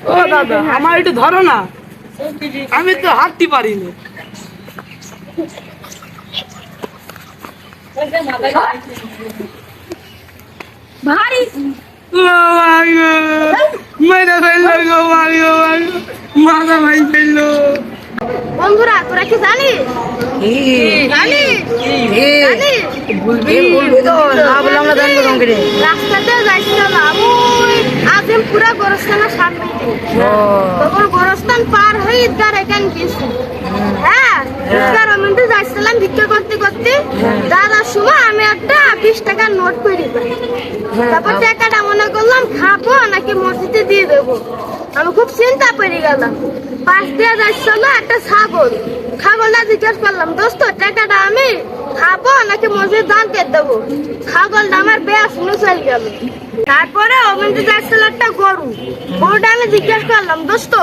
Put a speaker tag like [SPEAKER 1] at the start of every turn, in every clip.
[SPEAKER 1] ও দাদা আমার একটু ধরো না, আমি তো হাঁটতে পারি না।
[SPEAKER 2] ভাই
[SPEAKER 1] মেরে ফেললো গো, মারিও মাথা ভাই ফেললো।
[SPEAKER 2] বন্ধুরা তোরা কি জানিস রাস্তাতে যাচ্ছিলাম ওই আজিমপুরা গোরস্থানের সামনে, তখন গোরস্থান পার হয়ে ঈদগার এখানে গেছি। হ্যাঁ ঈদগার মিনিটে যাচ্ছিলাম ভিক্ষা করতে করতে, দাদার সময় আমি একটা 20 টাকার নোট করে পাই। তারপর টাকাটা মনে করলাম খাবো নাকি মসজিদে দিয়ে দেবো, আমি খুব চিন্তা পড়ে গেলাম। পাশ দিয়ে যাচ্ছিল একটা ছাগলটা জিজ্ঞেস করলাম, দোস্ত টাকাটা আমি খাবো নাকি মসজিদ দান করে দেবো? ছাগলটা আমার বেশ শুনে চলে গেল। তারপরে ওখানে যাচ্ছিল একটা গরুটা আমি জিজ্ঞেস করলাম, দোস্ত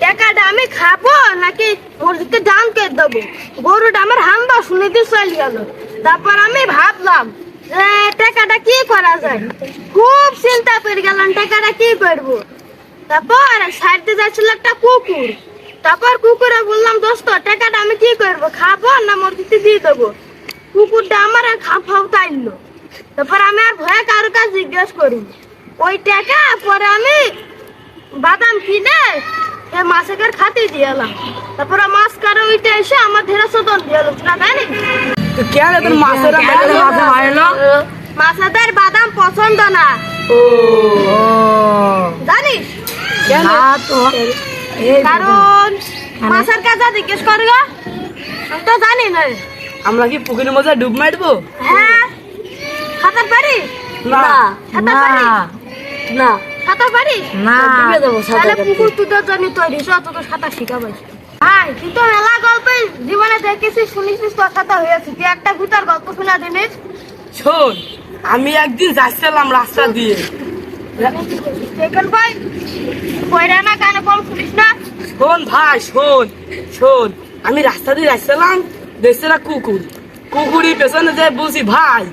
[SPEAKER 2] টাকাটা আমি খাবো নাকি মসজিদে দান করে দেবো? গরুটা আমার হাম্বা শুনে দিয়ে চলে গেল। তারপর আমি ভাবলাম টাকাটা কি করা যায়, খুব চিন্তা পড়ে গেলাম টাকাটা কি করবো। তারপর সাইডে যাচ্ছিল একটা কুকুর, তারপর কুকুরে বললাম, দোস্ত টাকাটা আমি কি করবো, খাবো না মসজিদে দিয়ে দেবো? কুকুরটা আমার খাও তাইলো। তারপর আমি আর ভয়ে কারো কাছে জিজ্ঞেস করি ওই টাকা, পরে আমি বাদাম কিনে মাছের খাতে দিয়ে এলাম। তারপরে মাছ কারো ওইটা এসে আমার ধেরা শোধন দিয়ে এলো না, জানি মাছের বাদাম পছন্দ না জানিস, কারণ মাছের কাজা জিজ্ঞেস করবো আমি তো জানি না।
[SPEAKER 1] আমরা কি পুকুরের মধ্যে ডুব মারবো?
[SPEAKER 2] হ্যাঁ সাঁতার পারিস?
[SPEAKER 1] না
[SPEAKER 2] না সাঁতার পারিস না, তাহলে পুকুর তুদের জন্য তৈরি তোকে সাঁতার শিখাবে। ভাই তুই তো মেলা গল্পে জীবনে দেখেছিস শুনেছিস, তোর সাথে হয়েছে, তুই একটা ভূতার গল্প শোনা জিনিস
[SPEAKER 1] শোন। আমি একদিন যাচ্ছিলাম রাস্তা দিয়ে,
[SPEAKER 2] ভাই কইরা না কানে কম শুনিস না।
[SPEAKER 1] শোন ভাই শোন, আমি রাস্তা দিয়ে যাচ্ছিলাম, দেখছি না কুকুরের পেছনে যাই বলছি, ভাই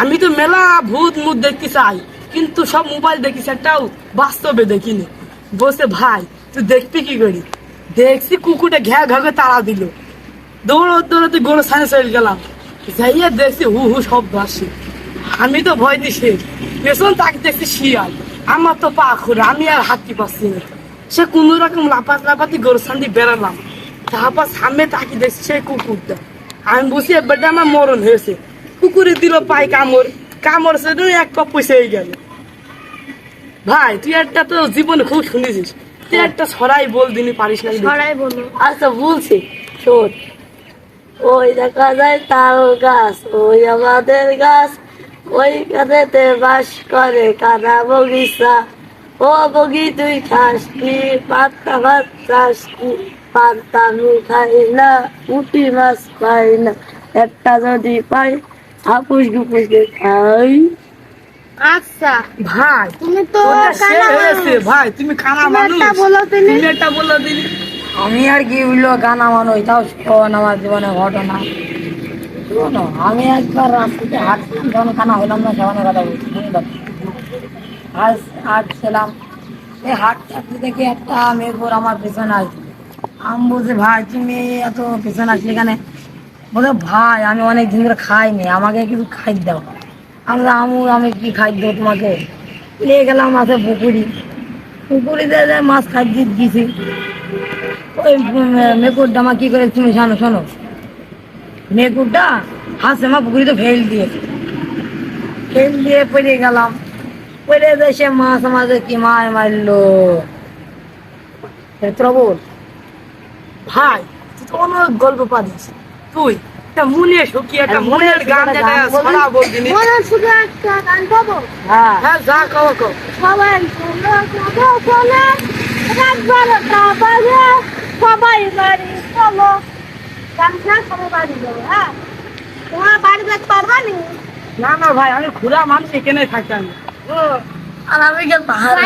[SPEAKER 1] আমি তো মেলা ভূত মুখ দেখতে চাই, কিন্তু সব মোবাইল দেখিস, একটাও বাস্তবে দেখিনি। বলছে ভাই তুই দেখবি কি করি? দেখছি কুকুরটা ঘ্যা ঘা করে তাড়া দিল, দৌড়তে গরু সামনে চলে গেলাম, যাইয়া দেখছি হু শব্দ আসে। আমি তো ভয় দিছি, পেছন তাকে দেখছি শিয়াল, আমার তো পা খুঁড়ে, আমি আর হাঁটতে পারছি না। সে কোন রকম লাপাতি গরু সামনে বেড়ালাম, তারপর সামনে তাকে দেখছি সেই কুকুরটা। আমি বুঝি এবারটা আমার মরণ হয়েছে। কুকুরে দিল পাই কামড় সে এক কপ পয়সা হয়ে গেল। ভাই তুই একটা তো জীবনে খুব শুনেছিস, তুই একটা ছড়াই বল দিনি পারিস না?
[SPEAKER 2] ছড়াই বলো।
[SPEAKER 3] আচ্ছা বলছি শোন, ওই দেখা যায় তাল গাছ, ওই আমাদের গাছ, ওই গাছেতে বাস করে কানা বগিচা। ও বগি তুই খাস কি, পাত্তা ভাত চাস কি? পাত্তা আমি খাই না, পুঁটি মাছ পাই না, একটা যদি পাই হাপুস গুপুস খাই।
[SPEAKER 2] আচ্ছা
[SPEAKER 1] ভাই
[SPEAKER 2] তুমি তো
[SPEAKER 1] ভাই তুমি কানা মানুষ, তুমি একটা বলো দিলি।
[SPEAKER 3] আমি আর কি বললো গানা মানুষ, তাও শোন আমার জীবনে ঘটনা। শোনো, আমি একবার রাস্তাতে হাঁটছিলাম, যখন কানা হইলাম না সেখানে কথা বলছি, হাঁটছিলাম, এই হাঁটতে দেখি একটা মেঘর আমার পেছনে আসছে। আমি বলছি ভাই তুমি এত পেছনে আসলে এখানে? বলে ভাই আমি অনেক দিন ধরে খাইনি, আমাকে কিছু খাই দাও। আমি কি খাই দেবো তোমাকে? নিয়ে গেলাম মাছের পুকুরিতে মাছ খাই দিয়েছি। ওই মেকুরটা আমার কি করে তুমি শোনো, মেকুরটা হাসে আমার পুকুরিতে ফেল দিয়ে পড়ে গেলাম, পড়ে সে মাছ আমাদের কি মারলো। তোরা বল
[SPEAKER 1] ভাই তুই তো অনেক গল্প পারিস, তুই একটা মনের সুখী একটা মনের গান যেটা ছড়া বল দিনি।
[SPEAKER 2] মনের সুখে একটা গান গাবো?
[SPEAKER 1] হ্যাঁ যা কও
[SPEAKER 2] সবাই চলে রাত 12টা বাজে, সবাই বাড়ি চলো। গানটা সবাই বাড়ি যাবো। হ্যাঁ তোমার বাড়ি যেতে পারবা নি?
[SPEAKER 1] না ভাই আমি ঘুরা মানুষ এখানে থাকতাম।
[SPEAKER 3] আর আমি গেল পাহাড়ে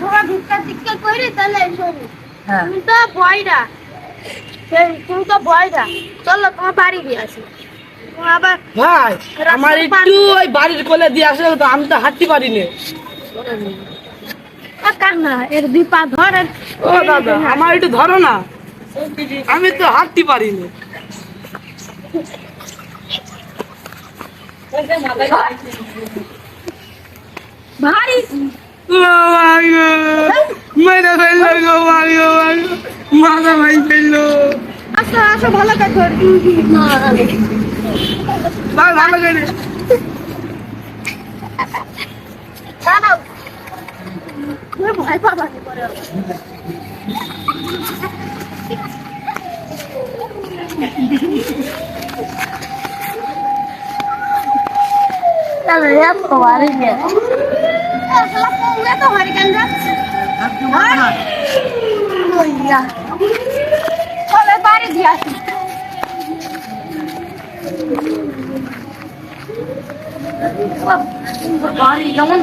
[SPEAKER 2] ঘোরা ভিক্ষা টিক্ষা করে তাহলে শোনো,
[SPEAKER 3] হ্যাঁ
[SPEAKER 2] তুমি তো ভয়রা চলো তোমার বাড়ি গিয়ে আসি। আবার
[SPEAKER 1] ভাই আমার একটু ওই বাড়ির কোলে দিয়ে আসলে তো আমি তো হাঁটতে পারি না।
[SPEAKER 2] কান্না এর দুই পা ধর আর
[SPEAKER 1] ও দাদা আমার একটু ধরো না, আমি তো হাঁটতে পারি না।
[SPEAKER 2] ভারী
[SPEAKER 1] মেরে ফেললো গো, মারিও মাথা ভাই ফেললো।
[SPEAKER 2] আসো আসো ভালো কাজ ধর
[SPEAKER 1] ভালো করে
[SPEAKER 2] দাঁড়াও তুমি ভয় পাবা কি করে তাহলে এত ভারী কে আসলে কোনে তো ভারী কেন যাচ্ছে ওইয়া চলে বাড়ি দিয়ে আসি বাড়ি কেমন